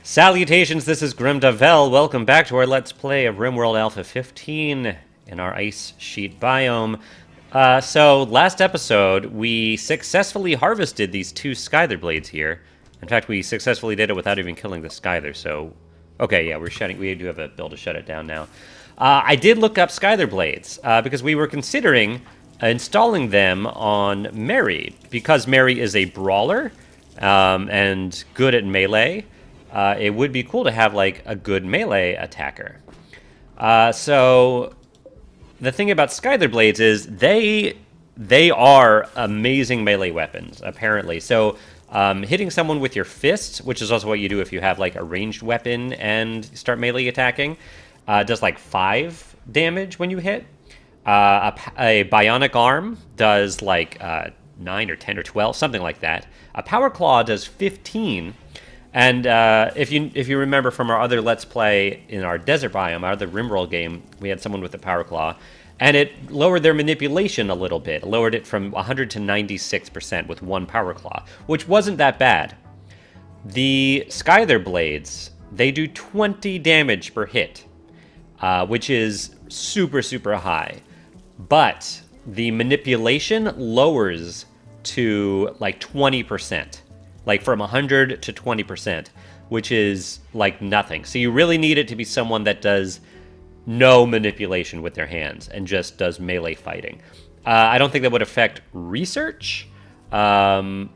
Salutations, this is Grimdavel. Welcome back to our Let's Play of RimWorld Alpha 15 in our ice sheet biome. So last episode, we successfully harvested these two Skyther blades here. In fact, we successfully did it without even killing the Skyther, so... Okay, yeah, we do have a bill to shut it down now. I did look up Skyther blades, because we were considering installing them on Mary, because Mary is a brawler, and good at melee. It would be cool to have, like, a good melee attacker. So, the thing about Skyther blades is they are amazing melee weapons, apparently. So, hitting someone with your fists, which is also what you do if you have, like, a ranged weapon and start melee attacking, does, like, 5 damage when you hit. A bionic arm does, like, 9 or 10 or 12, something like that. A power claw does 15. And if you remember from our other Let's Play in our desert biome, our other RimWorld game, we had someone with a power claw, and it lowered their manipulation a little bit. It lowered it from 100 to 96% with one power claw, which wasn't that bad. The Skyther blades, they do 20 damage per hit, which is super, super high. But the manipulation lowers to like 20%. Like from 100 to 20%, which is like nothing. So you really need it to be someone that does no manipulation with their hands and just does melee fighting. I don't think that would affect research, but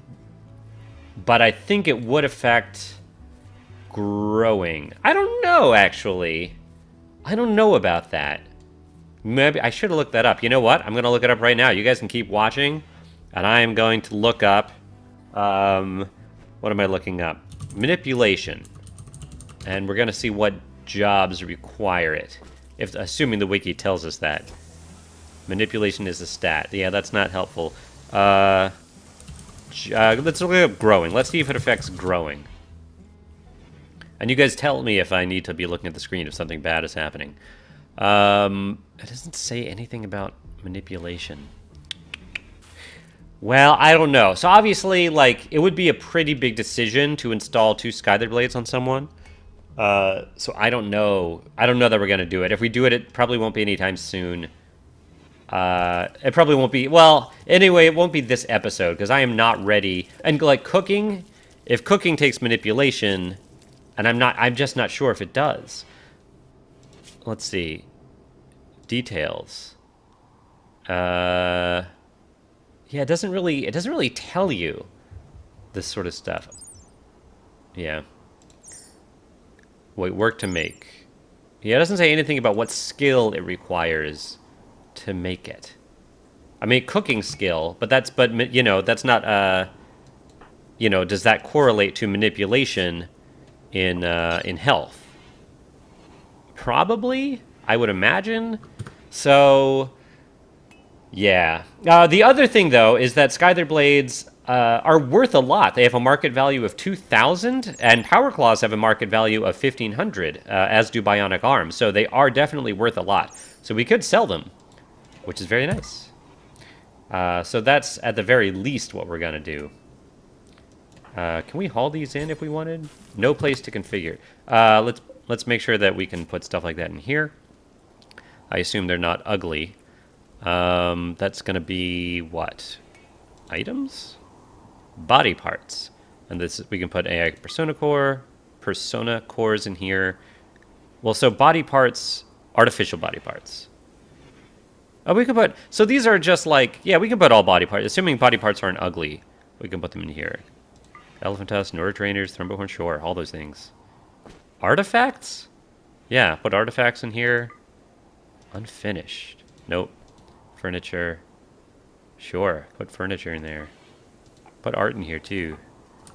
I think it would affect growing. I don't know, actually. I don't know about that. Maybe I should have looked that up. You know what? I'm going to look it up right now. You guys can keep watching, and I am going to look up... what am I looking up? Manipulation. And we're going to see what jobs require it. Assuming the wiki tells us that. Manipulation is a stat. Yeah, that's not helpful. Let's look up growing. Let's see if it affects growing. And you guys tell me if I need to be looking at the screen if something bad is happening. It doesn't say anything about manipulation. Well, I don't know. So obviously, like, it would be a pretty big decision to install 2 Skyther blades on someone. So I don't know. I don't know that we're going to do it. If we do it, it probably won't be anytime soon. It probably won't be... Well, anyway, it won't be this episode, because I am not ready. And, like, cooking... If cooking takes manipulation, and I'm just not sure if it does. Let's see. Details. Yeah, it doesn't really tell you this sort of stuff. Yeah. Wait, work to make. Yeah, it doesn't say anything about what skill it requires to make it. I mean, cooking skill, but you know, that's not you know, does that correlate to manipulation in health? Probably, I would imagine. So, yeah. The other thing, though, is that Skyther blades are worth a lot. They have a market value of 2,000, and Power Claws have a market value of 1,500, as do Bionic Arms. So they are definitely worth a lot. So we could sell them, which is very nice. So that's, at the very least, what we're going to do. Can we haul these in if we wanted? No place to configure. Let's make sure that we can put stuff like that in here. I assume they're not ugly. That's going to be what? Items? Body parts. And this we can put AI persona cores in here. Well, so body parts, artificial body parts. Oh, we can put, so these are just like, yeah, we can put all body parts. Assuming body parts aren't ugly, we can put them in here. Elephant tusk, neurotrainers, thrombohorn, sure, all those things. Artifacts? Yeah, put artifacts in here. Unfinished. Nope. Furniture. Sure, put furniture in there. Put art in here, too.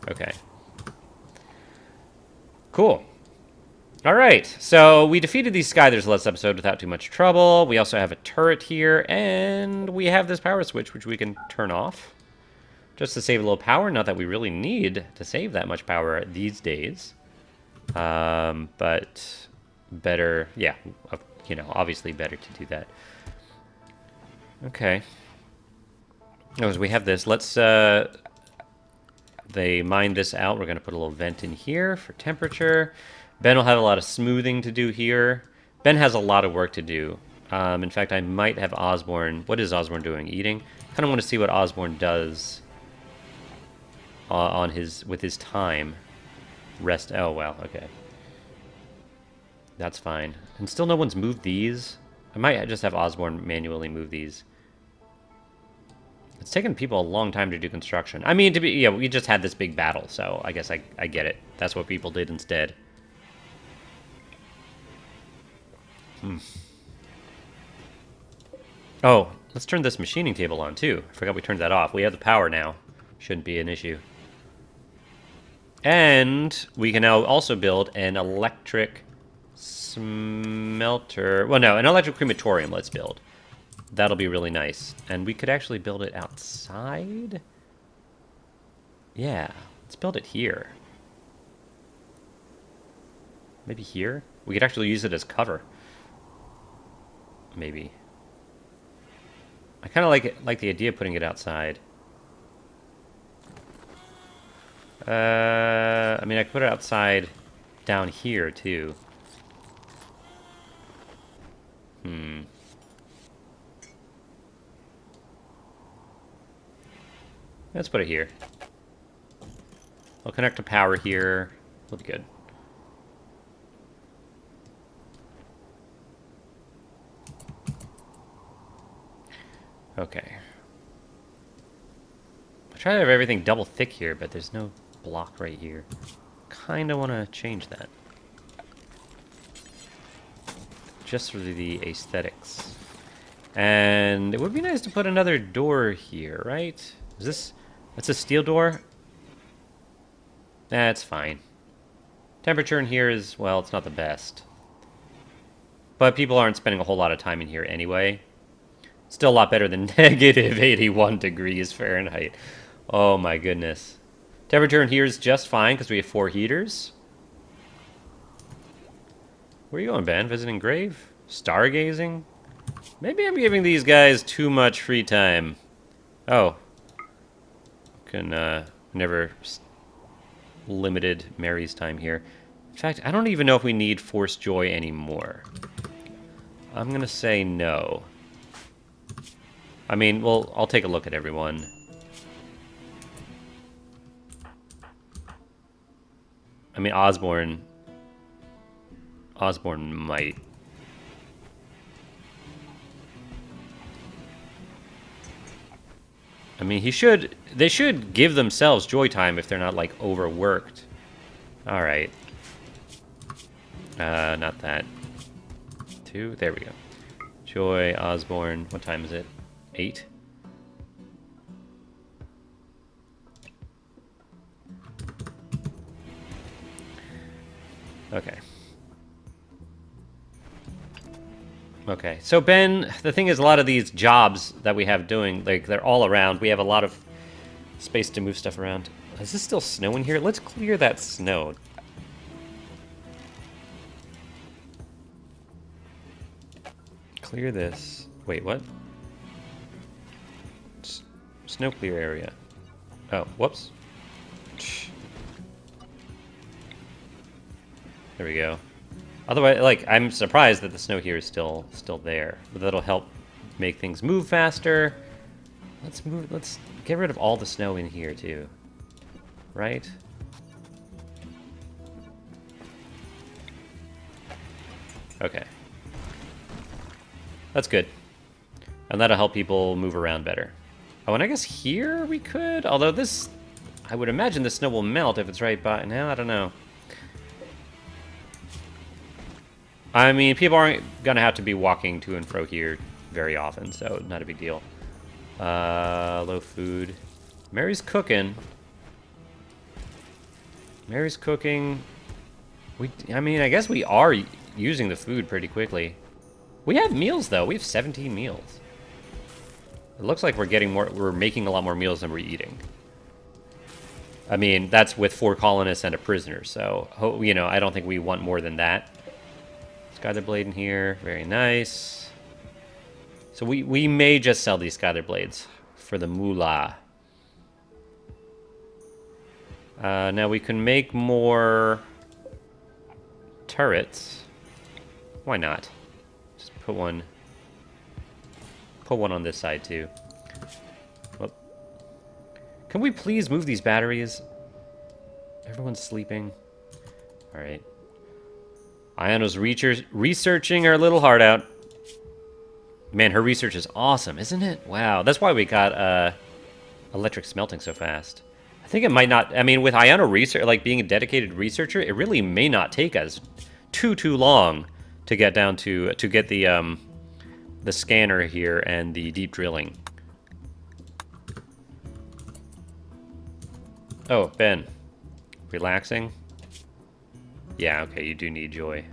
Okay. Cool. All right, so we defeated these Skythers last episode without too much trouble. We also have a turret here, and we have this power switch, which we can turn off. Just to save a little power. Not that we really need to save that much power these days. But better, yeah, you know, obviously better to do that. Okay. Oh, so we have this. Let's, they mine this out, we're going to put a little vent in here for temperature. Ben will have a lot of smoothing to do here. Ben has a lot of work to do. In fact, I might have Osborne. What is Osborne doing? Eating? Kind of want to see what Osborne does with his time. Rest. Oh, well, okay. That's fine. And still no one's moved these. I might just have Osborne manually move these. It's taken people a long time to do construction. I mean, we just had this big battle, so I guess I get it. That's what people did instead. Oh, let's turn this machining table on, too. I forgot we turned that off. We have the power now. Shouldn't be an issue. And we can now also build an electric smelter. Well, no, an electric crematorium let's build. That'll be really nice. And we could actually build it outside? Yeah, let's build it here. Maybe here? We could actually use it as cover. Maybe. I kind of like the idea of putting it outside. I mean, I could put it outside down here, too. Let's put it here. I'll connect to power here. We'll be good. Okay. I try to have everything double thick here, but there's no block right here. Kinda want to change that. Just for the aesthetics. And it would be nice to put another door here, right? Is this... That's a steel door? That's fine. Temperature in here is, well, it's not the best. But people aren't spending a whole lot of time in here anyway. Still a lot better than negative 81 degrees Fahrenheit. Oh my goodness. Temperature in here is just fine because we have 4 heaters. Where are you going, Ben? Visiting grave? Stargazing? Maybe I'm giving these guys too much free time. Oh. Can, never limited Mary's time here. In fact, I don't even know if we need Force Joy anymore. I'm gonna say no. I mean, well, I'll take a look at everyone. I mean, Osborne might. I mean, they should give themselves joy time if they're not, like, overworked. Alright. Not that. 2, there we go. Joy, Osborne, what time is it? 8? Okay. Okay, so Ben, the thing is, a lot of these jobs that we have doing, like, they're all around. We have a lot of space to move stuff around. Is this still snow in here? Let's clear that snow. Clear this. Wait, what? Snow clear area. Oh, whoops. There we go. Otherwise, like, I'm surprised that the snow here is still there. But that'll help make things move faster. Let's get rid of all the snow in here, too. Right? Okay. That's good. And that'll help people move around better. Oh, and I guess here we could? Although this... I would imagine the snow will melt if it's right by... No, I don't know. I mean, people aren't going to have to be walking to and fro here very often, so not a big deal. Low food. Mary's cooking. Mary's cooking. I mean, I guess we are using the food pretty quickly. We have meals, though. We have 17 meals. It looks like we're making a lot more meals than we're eating. I mean, that's with 4 colonists and a prisoner, so, you know, I don't think we want more than that. Skylar blade in here, very nice. So we may just sell these Skylar blades for the moolah. Now we can make more turrets. Why not? Just put one on this side too. Well, can we please move these batteries? Everyone's sleeping. All right. Iona's researching her little heart out. Man, her research is awesome, isn't it? Wow, that's why we got electric smelting so fast. I think it might not. I mean, with Iona research, like being a dedicated researcher, it really may not take us too long to get down to get the scanner here and the deep drilling. Oh, Ben, relaxing. Yeah, okay, you do need joy.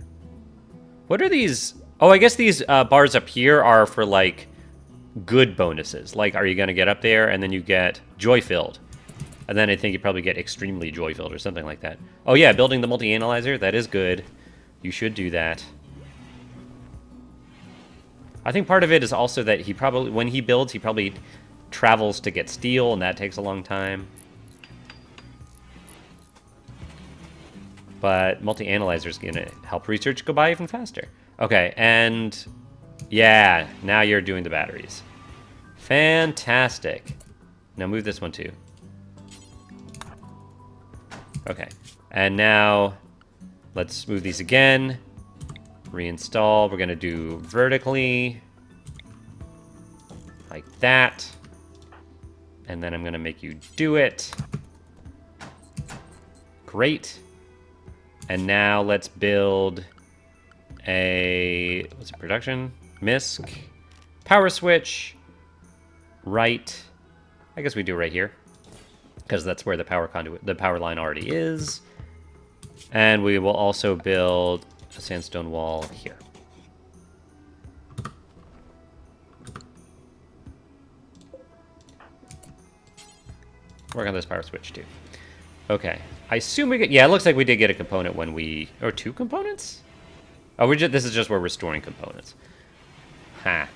What are these? Oh, I guess these bars up here are for, like, good bonuses. Like, are you going to get up there, and then you get joy-filled. And then I think you probably get extremely joy-filled or something like that. Oh, yeah, building the multi-analyzer, that is good. You should do that. I think part of it is also that he probably, when he builds, he probably travels to get steel, and that takes a long time. But multi-analyzer is going to help research go by even faster. Okay, and yeah, now you're doing the batteries. Fantastic. Now move this one too. Okay, and now let's move these again. Reinstall. We're going to do vertically like that. And then I'm going to make you do it. Great. And now let's build a, what's it, production? MISC. Power switch. Right. I guess we do right here, because that's where the power conduit, the power line already is. And we will also build a sandstone wall here. Work on this power switch too. Okay. I assume we get, yeah, it looks like we did get a component when we, or two components? Oh, this is just where we're storing components. Ha.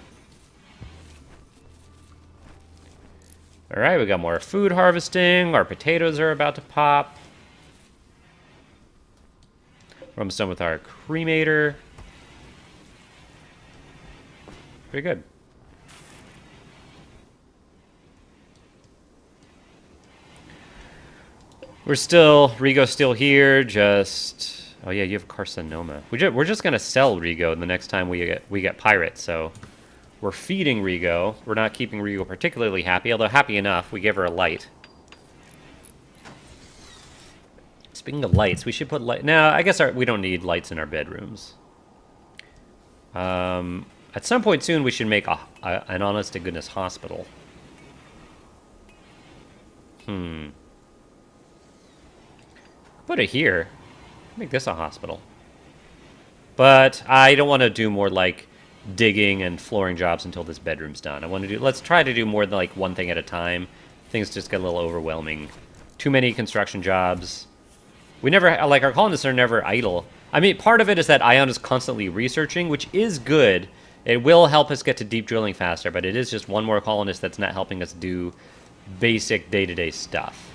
All right, we got more food harvesting. Our potatoes are about to pop. We're almost done with our cremator. Pretty good. Rigo's still here, just... Oh yeah, you have carcinoma. We're just gonna sell Rigo the next time we get pirates, so... We're feeding Rigo. We're not keeping Rigo particularly happy, although happy enough. We give her a light. Speaking of lights, we should put light... No, I guess we don't need lights in our bedrooms. At some point soon, we should make an honest-to-goodness hospital. Put it here. Make this a hospital. But I don't want to do more, like, digging and flooring jobs until this bedroom's done. I want to do... Let's try to do more than, like, one thing at a time. Things just get a little overwhelming. Too many construction jobs. We never... Like, our colonists are never idle. I mean, part of it is that Ion is constantly researching, which is good. It will help us get to deep drilling faster, but it is just one more colonist that's not helping us do basic day-to-day stuff.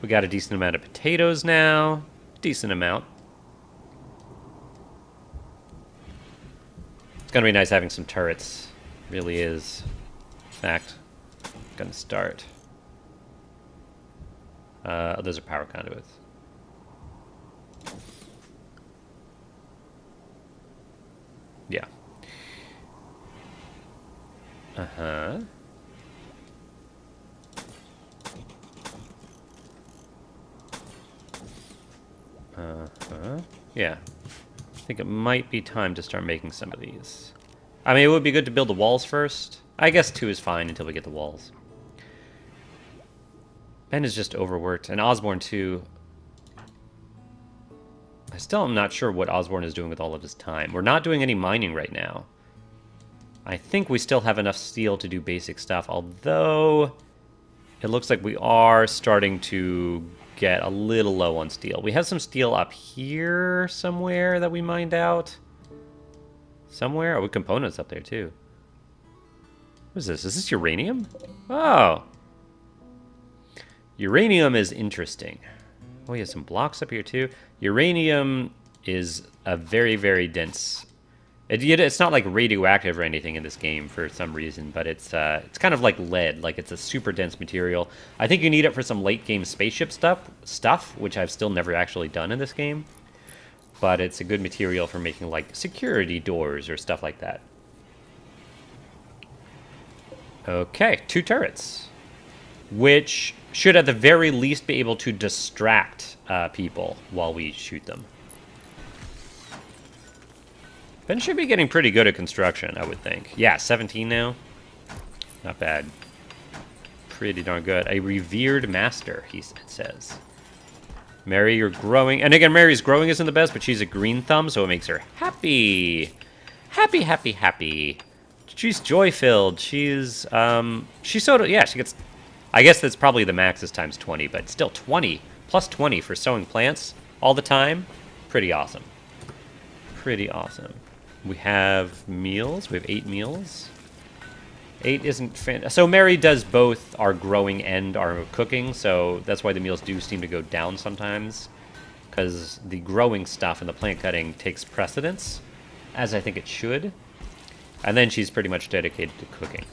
We got a decent amount of potatoes now. Decent amount. It's gonna be nice having some turrets. Really is. In fact, I'm gonna start. Those are power conduits. Yeah. Uh-huh. Yeah. I think it might be time to start making some of these. I mean, it would be good to build the walls first. I guess 2 is fine until we get the walls. Ben is just overworked. And Osborne, too. I still am not sure what Osborne is doing with all of his time. We're not doing any mining right now. I think we still have enough steel to do basic stuff, although it looks like we are starting to get a little low on steel. We have some steel up here somewhere that we mined out. Somewhere? Oh, with components up there too. What is this? Is this uranium? Oh. Uranium is interesting. Oh, he has some blocks up here too. Uranium is a very, very dense. It's not like radioactive or anything in this game for some reason, but it's kind of like lead. Like it's a super dense material. I think you need it for some late game spaceship stuff, which I've still never actually done in this game. But it's a good material for making like security doors or stuff like that. Okay, 2 turrets, which should at the very least be able to distract people while we shoot them. Ben should be getting pretty good at construction, I would think. Yeah, 17 now. Not bad. Pretty darn good. A revered master, he says. Mary, you're growing. And again, Mary's growing isn't the best, but she's a green thumb, so it makes her happy. Happy, happy, happy. She's joy-filled. She's so... Yeah, she gets... I guess that's probably the max is times 20, but still 20. Plus 20 for sowing plants all the time. Pretty awesome. Pretty awesome. We have meals. We have 8 meals. 8 isn't... So Mary does both our growing and our cooking, so that's why the meals do seem to go down sometimes. Because the growing stuff and the plant cutting takes precedence, as I think it should. And then she's pretty much dedicated to cooking.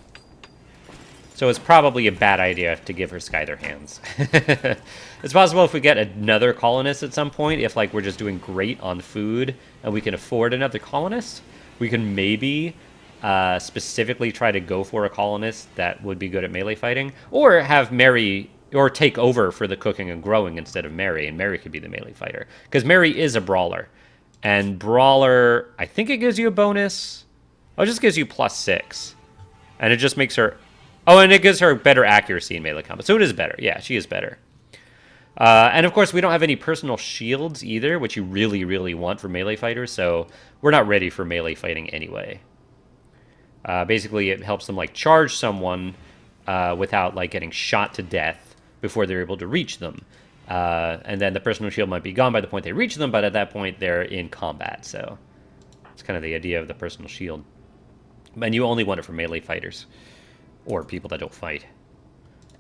So it's probably a bad idea to give her Skyther hands. It's possible if we get another colonist at some point, if like we're just doing great on food and we can afford another colonist, we can maybe specifically try to go for a colonist that would be good at melee fighting, or have Mary, or take over for the cooking and growing instead of Mary, and Mary could be the melee fighter. Because Mary is a brawler. And brawler, I think it gives you a bonus. Oh, it just gives you +6. And it just makes her... Oh, and it gives her better accuracy in melee combat. So it is better. Yeah, she is better. And of course, we don't have any personal shields either, which you really, really want for melee fighters. So we're not ready for melee fighting anyway. Basically, it helps them like charge someone without like getting shot to death before they're able to reach them. And then the personal shield might be gone by the point they reach them, but at that point, they're in combat. So it's kind of the idea of the personal shield. And you only want it for melee fighters. Or people that don't fight.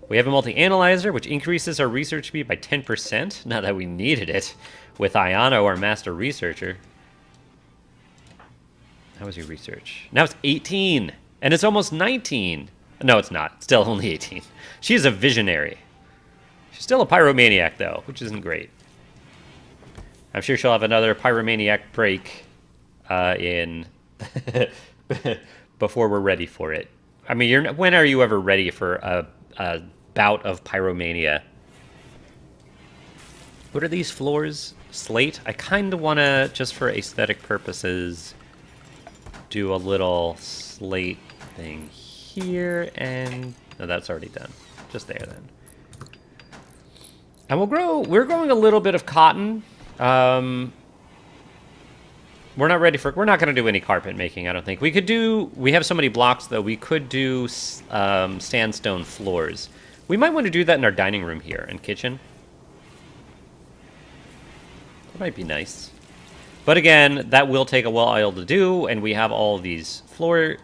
We have a multi-analyzer, which increases our research speed by 10%. Not that we needed it. With Ayano, our master researcher. How was your research? Now it's 18. And it's almost 19. No, it's not. Still only 18. She's a visionary. She's still a pyromaniac, though, which isn't great. I'm sure she'll have another pyromaniac break in... before we're ready for it. I mean, when are you ever ready for a bout of pyromania? What are these floors? Slate? I kind of want to, just for aesthetic purposes, do a little slate thing here, and... No, that's already done. Just there, then. And we're growing a little bit of cotton. We're not ready for... We're not going to do any carpet making, I don't think. We have so many blocks, though. We could do sandstone floors. We might want to do that in our dining room here and kitchen. That might be nice. But again, that will take a while to do, and we have all these floor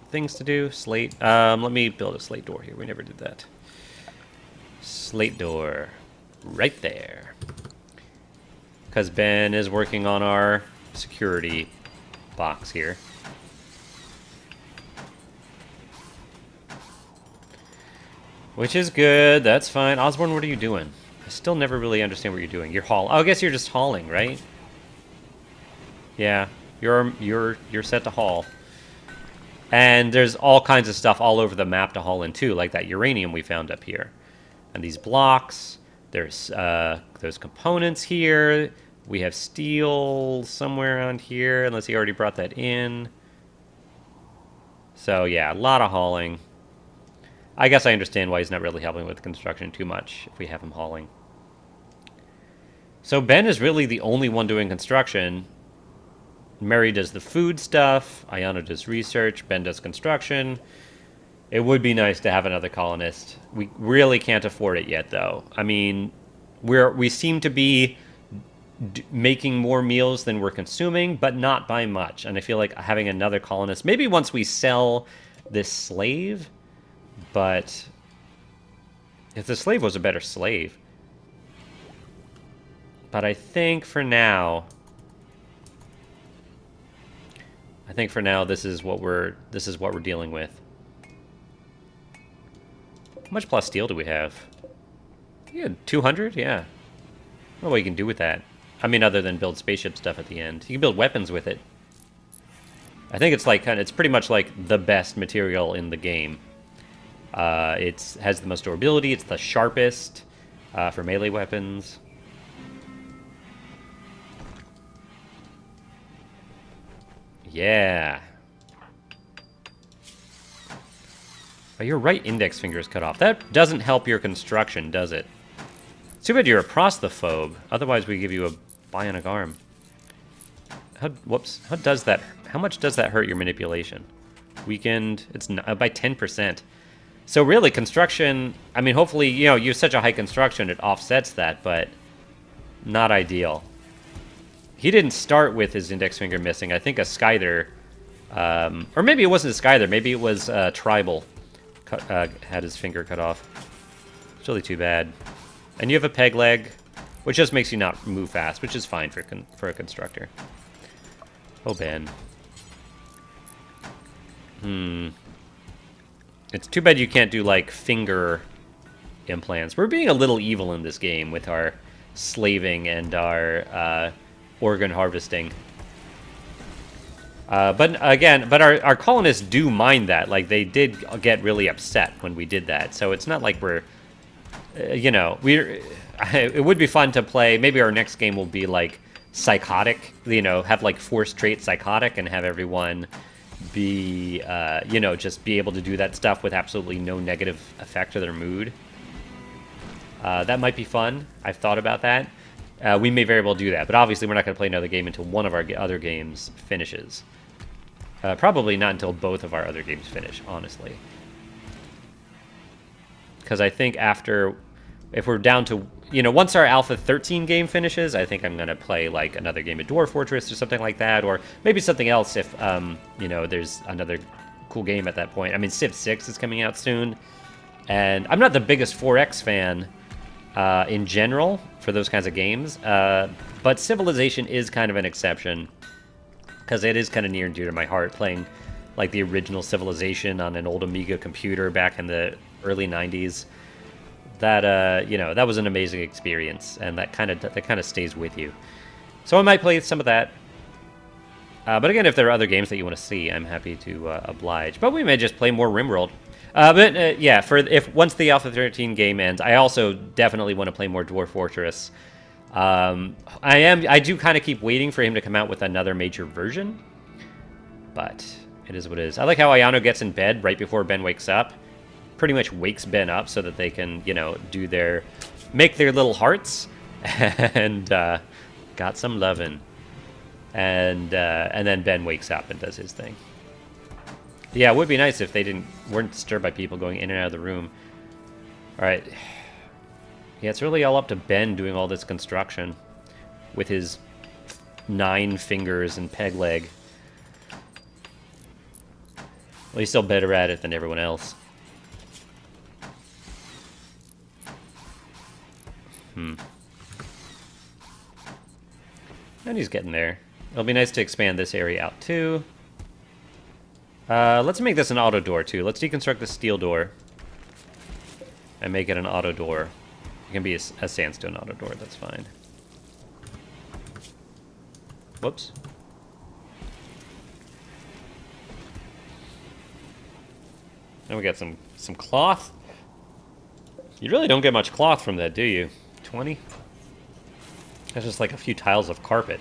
things to do. Slate. Let me build a slate door here. We never did that. Slate door. Right there. Because Ben is working on our... security box here. Which is good. That's fine. Osborne, what are you doing? I still never really understand what you're doing. You're hauling. Oh, I guess you're just hauling, right? Yeah. You're set to haul. And there's all kinds of stuff all over the map to haul in too, like that uranium we found up here. And these blocks. There's components here. We have steel somewhere around here, unless he already brought that in. So, yeah, a lot of hauling. I guess I understand why he's not really helping with construction too much, if we have him hauling. So Ben is really the only one doing construction. Mary does the food stuff. Ayana does research. Ben does construction. It would be nice to have another colonist. We really can't afford it yet, though. I mean, we seem to be... making more meals than we're consuming, but not by much. And I feel like having another colonist, maybe once we sell this slave, but If the slave was a better slave. But I think for now... this is what we're dealing with. How much plus steel do we have? Yeah, 200? Yeah. I don't know what you can do with that. I mean, other than build spaceship stuff at the end. You can build weapons with it. I think it's like it's pretty much like the best material in the game. It has the most durability. It's the sharpest for melee weapons. Yeah. Oh, your right index finger is cut off. That doesn't help your construction, does it? It's too bad you're a prostaphobe. Otherwise, we give you a bionic arm. Whoops. How much does that hurt your manipulation? Weakened. It's by 10%. So really, construction... I mean, hopefully, you know, you have such a high construction, it offsets that, but not ideal. He didn't start with his index finger missing. I think a Skyther... or maybe it wasn't a Skyther. Maybe it was Tribal had his finger cut off. It's really too bad. And you have a peg leg, which just makes you not move fast, which is fine for a constructor. Oh, Ben. It's too bad you can't do, like, finger implants. We're being a little evil in this game with our slaving and our organ harvesting. But our colonists do mind that. Like, they did get really upset when we did that. So it's not like we're, you know, it would be fun to play. Maybe our next game will be, like, psychotic, you know, have, like, force trait psychotic and have everyone be, you know, just be able to do that stuff with absolutely no negative effect to their mood. That might be fun. I've thought about that. We may very well do that, but obviously we're not going to play another game until one of our other games finishes. Probably not until both of our other games finish, honestly. Because I think if we're down to, you know, once our Alpha 13 game finishes, I think I'm going to play, like, another game of Dwarf Fortress or something like that, or maybe something else if, you know, there's another cool game at that point. I mean, Civ 6 is coming out soon, and I'm not the biggest 4X fan in general for those kinds of games, but Civilization is kind of an exception, because it is kind of near and dear to my heart, playing, like, the original Civilization on an old Amiga computer back in the early 90s. That, you know, that was an amazing experience, and that kind of stays with you. So I might play some of that. But again, if there are other games that you want to see, I'm happy to oblige. But we may just play more RimWorld. Yeah, once the Alpha 13 game ends, I also definitely want to play more Dwarf Fortress. I do kind of keep waiting for him to come out with another major version, but it is what it is. I like how Ayano gets in bed right before Ben wakes up. Pretty much wakes Ben up so that they can, you know, make their little hearts, and got some lovin'. And then Ben wakes up and does his thing. Yeah, it would be nice if they weren't disturbed by people going in and out of the room. All right. Yeah, it's really all up to Ben doing all this construction with his 9 fingers and peg leg. Well, he's still better at it than everyone else. And he's getting there. It'll be nice to expand this area out too. Let's make this an auto door too. Let's deconstruct the steel door and make it an auto door. It can be a sandstone auto door, that's fine. Whoops. And we got some cloth. You really don't get much cloth from that, do you? 20? That's just like a few tiles of carpet.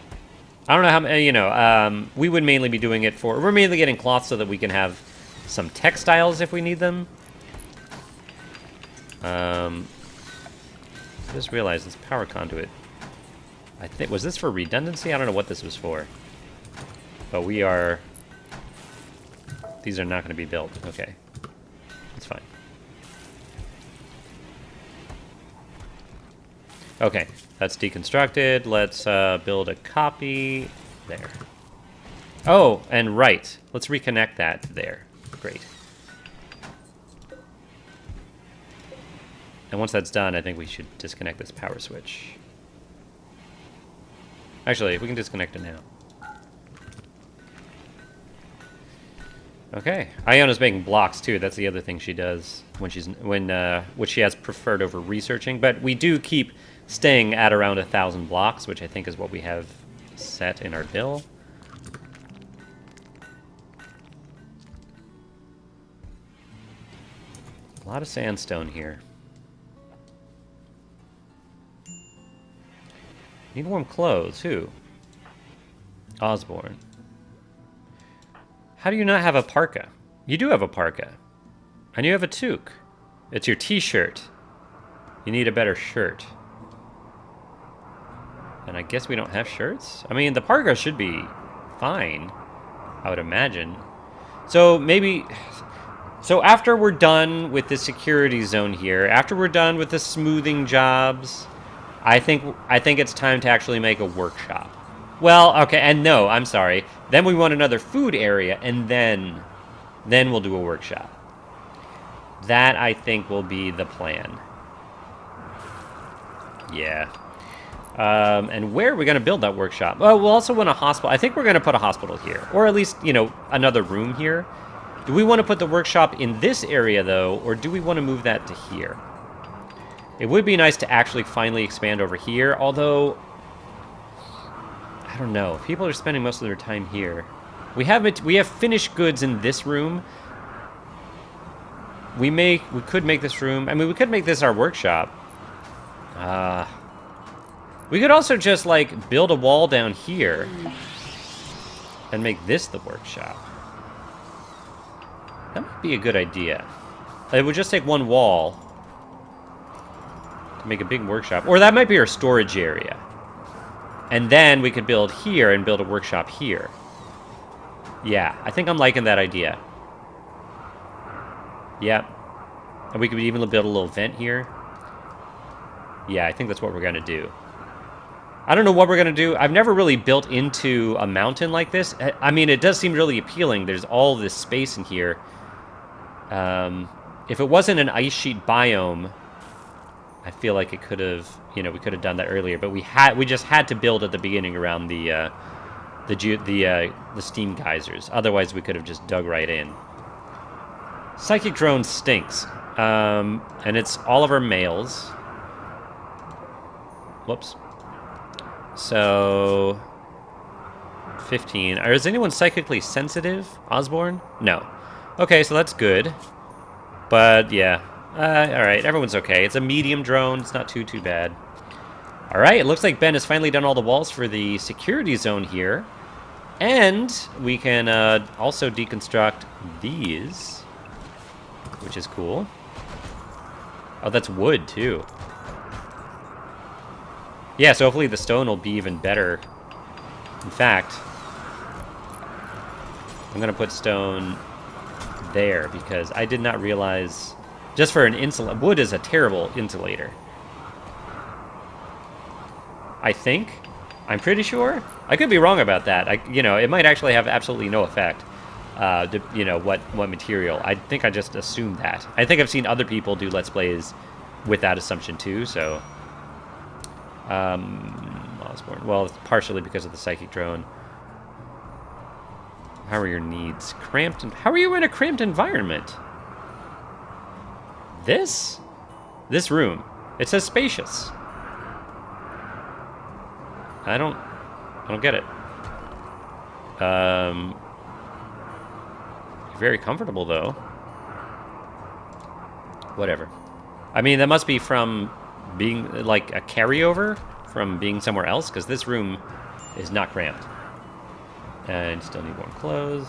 I don't know how many, you know, we would mainly be doing it we're mainly getting cloth so that we can have some textiles if we need them. I just realized this power conduit. I think, was this for redundancy? I don't know what this was for. But these are not going to be built. Okay. That's fine. Okay, that's deconstructed. Let's build a copy there. Oh, and right. Let's reconnect that there. Great. And once that's done, I think we should disconnect this power switch. Actually, we can disconnect it now. Okay. Iona's making blocks too. That's the other thing she does when which she has preferred over researching. But we do keep staying at around 1,000 blocks, which I think is what we have set in our bill. A lot of sandstone here. Need warm clothes. Who? Osborne. How do you not have a parka? You do have a parka. And you have a toque. It's your t-shirt. You need a better shirt. And I guess we don't have shirts? I mean, the parka should be fine, I would imagine. So maybe... So after we're done with the security zone here, after we're done with the smoothing jobs, I think it's time to actually make a workshop. Well, okay, and no, I'm sorry. Then we want another food area, and then we'll do a workshop. That, I think, will be the plan. Yeah. And where are we going to build that workshop? Well, we'll also want a hospital. I think we're going to put a hospital here, or at least, you know, another room here. Do we want to put the workshop in this area, though, or do we want to move that to here? It would be nice to actually finally expand over here, although... I don't know. People are spending most of their time here. We have finished goods in this room. We could make this room... I mean, we could make this our workshop. We could also just, like, build a wall down here and make this the workshop. That might be a good idea. It would just take one wall to make a big workshop. Or that might be our storage area. And then we could build here and build a workshop here. Yeah, I think I'm liking that idea. Yeah. And we could even build a little vent here. Yeah, I think that's what we're going to do. I don't know what we're going to do. I've never really built into a mountain like this. I mean, it does seem really appealing. There's all this space in here. If it wasn't an ice sheet biome, I feel like it could have, you know, we could have done that earlier. But we just had to build at the beginning around the steam geysers. Otherwise, we could have just dug right in. Psychic drone stinks, and it's all of our males. Whoops. So 15. Is anyone psychically sensitive? Osborne? No. Okay, so that's good. But yeah. Alright, everyone's okay. It's a medium drone. It's not too bad. Alright, it looks like Ben has finally done all the walls for the security zone here. And we can also deconstruct these, which is cool. Oh, that's wood, too. Yeah, so hopefully the stone will be even better. In fact, I'm going to put stone there because I did not realize... Just for an insulator... Wood is a terrible insulator. I think. I'm pretty sure. I could be wrong about that. You know, it might actually have absolutely no effect. You know, what material. I think I just assumed that. I think I've seen other people do Let's Plays with that assumption too, so... Osborne. Well, it's partially because of the psychic drone. How are your needs? Cramped... How are you in a cramped environment? This room. It says spacious. I don't get it. Very comfortable, though. Whatever. I mean, that must be from being, like, a carryover from being somewhere else, because this room is not cramped. And still need warm clothes.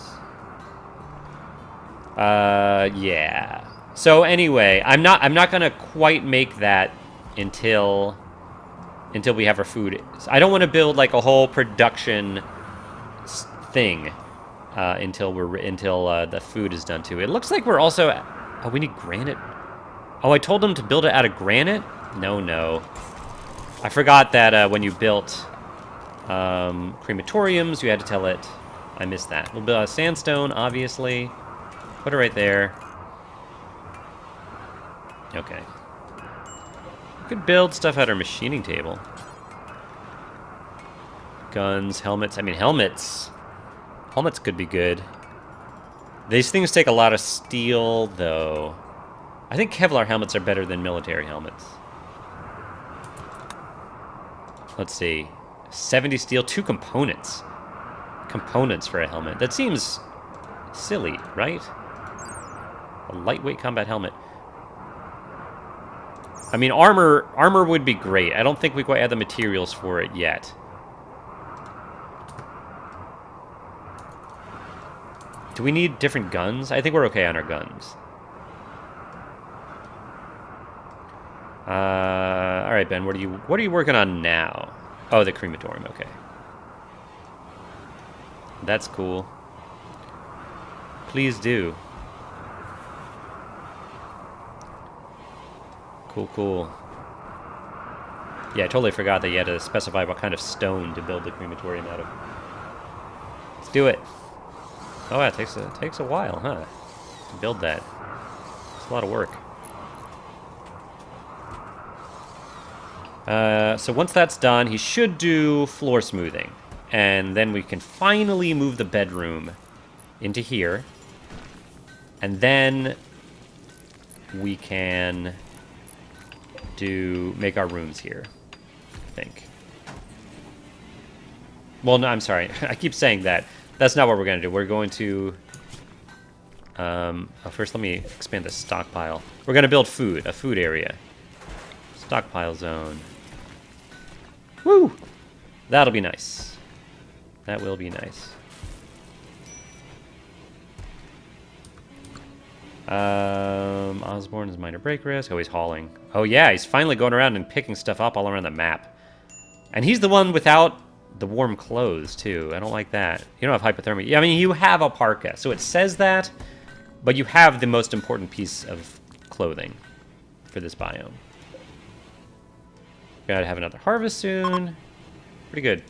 Yeah. So anyway, I'm not gonna quite make that until we have our food. I don't want to build like a whole production thing until the food is done too. It looks like we're also... Oh, we need granite. Oh, I told them to build it out of granite? No. I forgot that when you built crematoriums, you had to tell it. I missed that. We'll build a sandstone, obviously. Put it right there. Okay. We could build stuff at our machining table. Guns, helmets. I mean, helmets. Helmets could be good. These things take a lot of steel, though. I think Kevlar helmets are better than military helmets. Let's see. 70 steel, 2 components. Components for a helmet. That seems silly, right? A lightweight combat helmet. I mean, armor would be great. I don't think we quite have the materials for it yet. Do we need different guns? I think we're okay on our guns. All right, Ben. What are you working on now? Oh, the crematorium. Okay, that's cool. Please do. Cool, cool. Yeah, I totally forgot that you had to specify what kind of stone to build the crematorium out of. Let's do it. Oh, yeah, it takes a while, huh? To build that. It's a lot of work. So once that's done, he should do floor smoothing. And then we can finally move the bedroom into here. And then we can make our rooms here, I think. Well, no, I'm sorry. I keep saying that. That's not what we're going to do. We're going to... first, let me expand the stockpile. We're going to build food, a food area. Stockpile zone. Woo! That'll be nice. That will be nice. Osborne is minor break risk. Oh, he's hauling. Oh, yeah, he's finally going around and picking stuff up all around the map. And he's the one without the warm clothes, too. I don't like that. You don't have hypothermia. Yeah, I mean, you have a parka, so it says that, but you have the most important piece of clothing for this biome. Gotta have another harvest soon. Pretty good.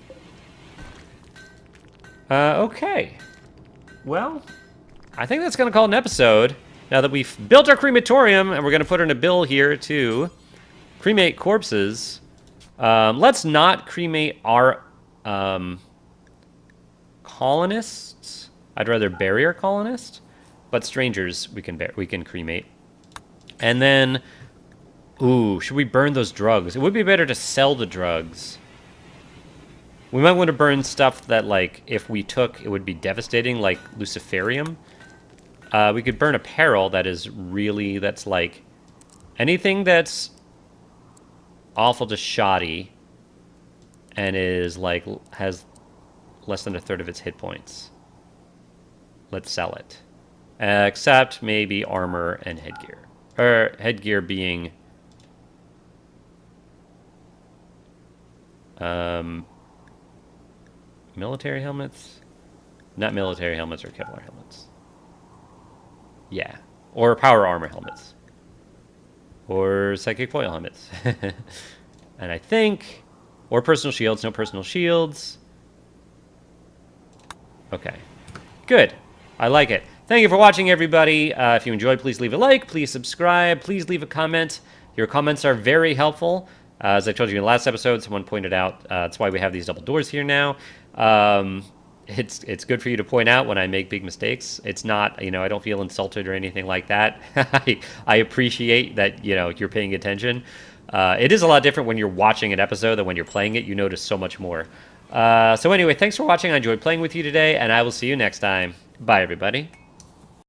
Okay. Well, I think that's gonna call it an episode. Now that we've built our crematorium, and we're gonna put in a bill here to cremate corpses. Let's not cremate our colonists. I'd rather bury our colonists, but strangers we can cremate. And then, ooh, should we burn those drugs? It would be better to sell the drugs. We might want to burn stuff that, like, if we took, it would be devastating, like luciferium. We could burn apparel that is really, that's like, anything that's awful to shoddy and is, like, has less than a third of its hit points. Let's sell it. Except maybe armor and headgear. Or headgear being... military helmets? Not military helmets or Kevlar helmets. Yeah. Or power armor helmets. Or psychic foil helmets. And I think... Or personal shields. No personal shields. Okay. Good. I like it. Thank you for watching, everybody. If you enjoyed, please leave a like. Please subscribe. Please leave a comment. Your comments are very helpful. As I told you in the last episode, someone pointed out that's why we have these double doors here now. It's good for you to point out when I make big mistakes. It's not, I don't feel insulted or anything like that. I appreciate that, you're paying attention. It is a lot different when you're watching an episode than when you're playing it. You notice so much more. So anyway, thanks for watching. I enjoyed playing with you today, and I will see you next time. Bye, everybody.